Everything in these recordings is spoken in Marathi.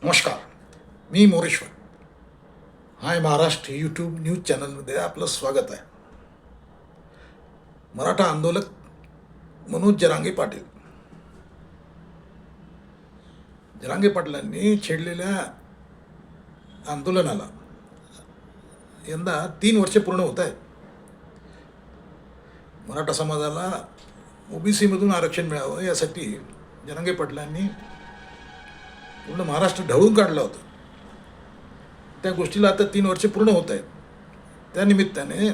नमस्कार. मी मोरेश्वर. हाय महाराष्ट्र यूट्यूब न्यूज चॅनलमध्ये आपलं स्वागत आहे. मराठा आंदोलक मनोज जरांगे पाटील जरांगे पाटलांनी छेडलेल्या आंदोलनाला यंदा 3 वर्षे पूर्ण होत आहेत. मराठा समाजाला ओबीसीमधून आरक्षण मिळावं यासाठी जरांगे पाटलांनी पूर्ण महाराष्ट्र ढवळून काढला होता. त्या गोष्टीला आता 3 वर्षे पूर्ण होत आहेत. त्यानिमित्ताने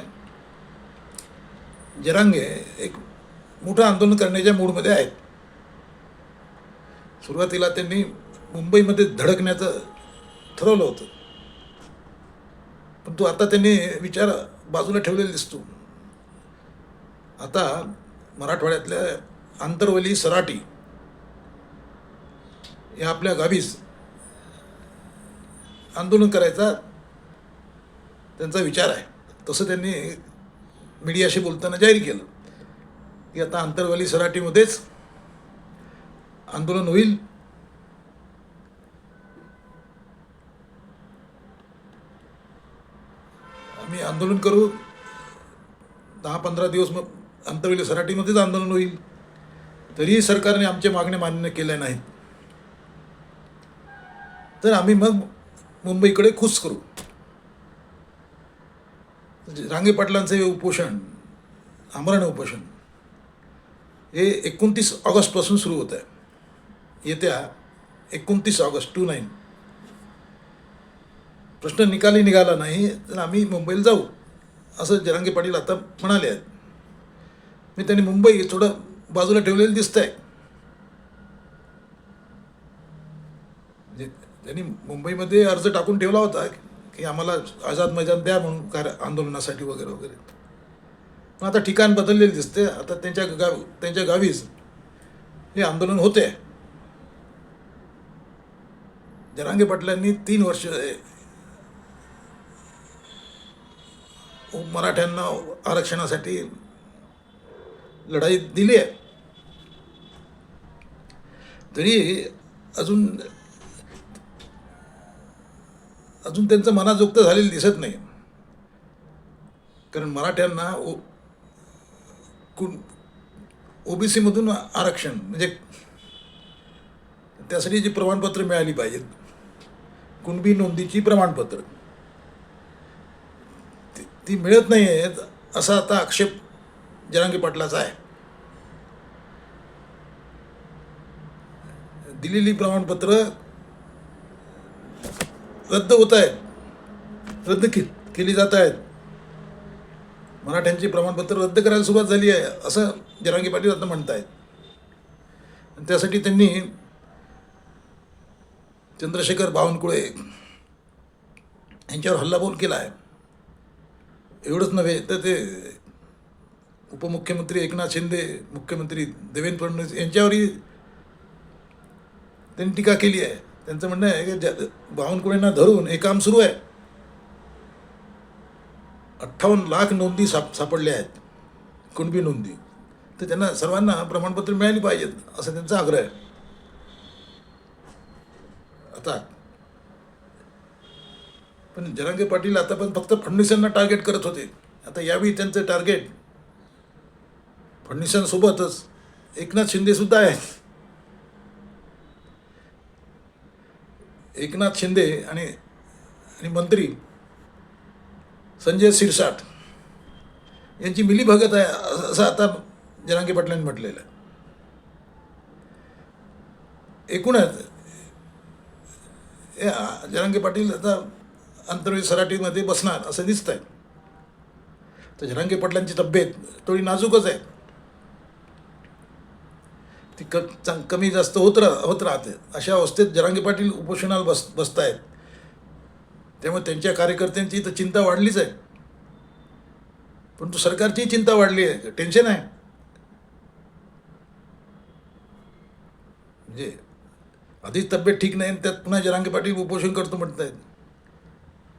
जरांगे एक मोठं आंदोलन करण्याच्या मूडमध्ये आहेत. सुरुवातीला त्यांनी मुंबईमध्ये धडकण्याचं ठरवलं होतं, पण आता त्यांनी विचार बाजूला ठेवलेला दिसतो. आता मराठवाड्यातल्या आंतरवली सराटी या आपल्या गावीच आंदोलन करायचा त्यांचा विचार आहे. तसं त्यांनी मीडियाशी बोलताना जाहीर केलं की आता आंतरवली सराटीमध्येच आंदोलन होईल. आम्ही आंदोलन करू, 10-15 दिवस मग आंतरवली सराटीमध्येच आंदोलन होईल. तरीही सरकारने आमच्या मागण्या मान्य केल्या नाहीत, तर आम्ही मग मुंबईकडे खुश करू. जरांगे पाटलांचे हे उपोषण, आमरण उपोषण हे 29 ऑगस्टपासून सुरू होत आहे. येत्या 29 ऑगस्ट 29 प्रश्न निकाली निघाला नाही तर आम्ही मुंबईला जाऊ, असं जरांगे पाटील आता म्हणाले आहेत. मी त्यांनी मुंबई थोडं बाजूला ठेवलेलं दिसत आहे. म्हणजे त्यांनी मुंबईमध्ये अर्ज टाकून ठेवला होता की आम्हाला आझाद मैदान द्या म्हणून आंदोलनासाठी वगैरे वगैरे. पण आता ठिकाण बदललेलं दिसते. आता त्यांच्या गावीच हे आंदोलन होते. जरांगे पाटलांनी 3 वर्ष मराठ्यांना आरक्षणासाठी लढाई दिली आहे, तरी अजून त्यांचं मनाजोगतं झालेलं दिसत नाही. कारण मराठ्यांना ओबीसीमधून आरक्षण म्हणजे त्यासाठी जी प्रमाणपत्र मिळाली पाहिजेत, कुणबी नोंदीची प्रमाणपत्र, ती मिळत नाही आहेत असा आता आक्षेप जरांगे पाटलाचा आहे. दिलेली प्रमाणपत्र रद्द होत आहेत, रद्द केली जात आहेत. मराठ्यांची प्रमाणपत्र रद्द करायला सुरुवात झाली आहे असं जरांगे पाटील आता म्हणत आहेत. त्यासाठी त्यांनी चंद्रशेखर बावनकुळे यांच्यावर हल्लाबोल केला आहे. एवढंच नव्हे तर ते उपमुख्यमंत्री एकनाथ शिंदे, मुख्यमंत्री देवेंद्र फडणवीस यांच्यावरही त्यांनी टीका केली आहे. त्यांचं म्हणणं आहे की बावनकुळेंना धरून हे काम सुरू आहे. 58 लाख नोंदी सापडल्या आहेत, कुणबी नोंदी, तर त्यांना सर्वांना प्रमाणपत्र मिळाली पाहिजेत असं त्यांचा आग्रह आहे. आता पण जरांगे पाटील आता पण फक्त फडणवीसांना टार्गेट करत होते. आता यावेळी त्यांचं टार्गेट फडणवीसांसोबतच एकनाथ शिंदे सुद्धा आहेत. एकनाथ शिंदे आणि मंत्री संजय शिरसाट यांची मिलीभगत आहे असं आता जरांगे पाटलांनी म्हटलेलं आहे. एकूणच जरांगे पाटील आता आंतरवली सराटीमध्ये बसणार असं दिसत आहे. तर जरांगे पाटलांची तब्येत थोडी नाजूकच आहे, ती कमी जास्त होत राहते. अशा अवस्थेत जरांगे पाटील उपोषणाला बसत आहेत. त्यामुळे त्यांच्या कार्यकर्त्यांची तर चिंता वाढलीच आहे, परंतु सरकारची चिंता वाढली आहे, टेन्शन आहे. म्हणजे आधीच तब्येत ठीक नाही, त्यात पुन्हा जरांगे पाटील उपोषण करतो म्हणत आहेत.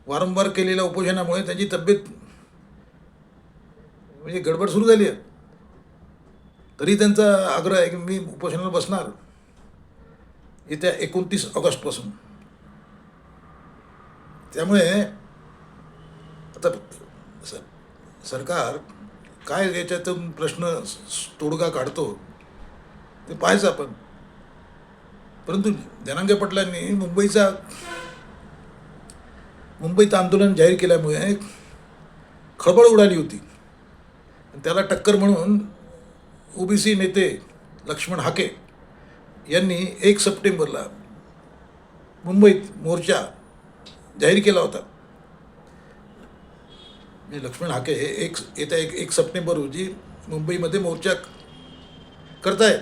वारंवार केलेल्या उपोषणामुळे त्यांची तब्येत म्हणजे गडबड सुरू झाली आहे. तरी त्यांचा आग्रह आहे की मी उपोषणाला बसणार येत्या 29 ऑगस्टपासून. त्यामुळे आता सरकार काय याच्यातून प्रश्न तोडगा काढतो ते पाहायचं आपण. परंतु जरांगे पाटलांनी मुंबईत आंदोलन जाहीर केल्यामुळे खळबळ उडाली होती. त्याला टक्कर म्हणून ओबीसी नेते लक्ष्मण हाके यांनी 1 सप्टेंबरला मुंबईत मोर्चा जाहीर केला होता. लक्ष्मण हाके हे येत्या 1 सप्टेंबर रोजी मुंबईमध्ये मोर्चा करतायत.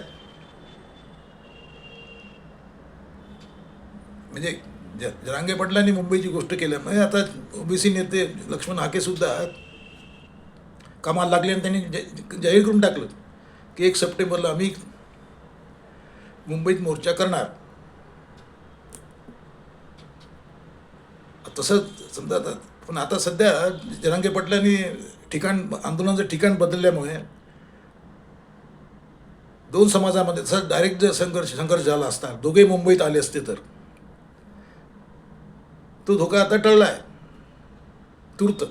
म्हणजे जरांगे पाटलांनी मुंबईची गोष्ट केल्यामुळे आता ओबीसी नेते लक्ष्मण हाके सुद्धा कामाला लागले आणि त्यांनी जाहीर करून टाकलं की 1 सप्टेंबरला आम्ही मुंबईत मोर्चा करणार. तसं समजा पण आता सध्या जरांगे पाटलांनी आंदोलनाचं ठिकाण बदलल्यामुळे 2 समाजामध्ये तसं डायरेक्ट जर संघर्ष झाला असता, दोघे मुंबईत आले असते तर तो धोका आता टळला आहे तूर्त.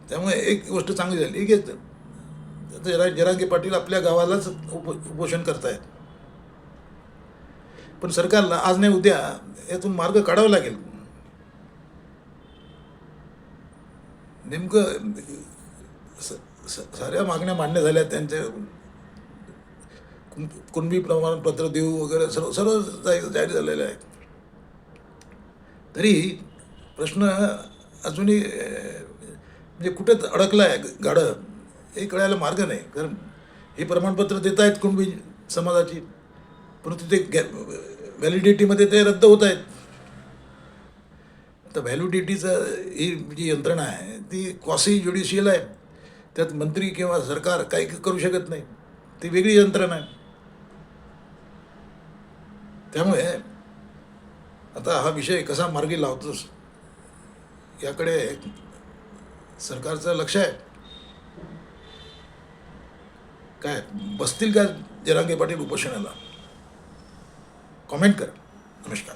त्यामुळे एक गोष्ट चांगली झाली की जरांगे पाटील आपल्या गावालाच उपोषण करतायत. पण सरकारला आज नाही उद्या यातून मार्ग काढावा लागेल. नेमकं साऱ्या मागण्या मान्य झाल्या, त्यांच्या कुणबी प्रमाणपत्र देऊ वगैरे सर्व जाहीर झालेलं आहे. तरी प्रश्न अजूनही म्हणजे कुठे अडकला आहे गाडं हे कळायला मार्ग नाही. कारण हे प्रमाणपत्र देत आहेत कुणबी समाजाची, परंतु ते व्हॅलिडिटीमध्ये ते रद्द होत आहेत. तर व्हॅलिडिटीचं ही जी यंत्रणा आहे ती क्वासी ज्युडिशियल आहे. त्यात मंत्री किंवा सरकार काही करू शकत नाही, ती वेगळी यंत्रणा आहे. त्यामुळे आता हा विषय कसा मार्गी लावतोस याकडे सरकारचं लक्ष आहे. काय बसतील का जरांगे पाटील उपोषणाला? कॉमेंट करा. नमस्कार.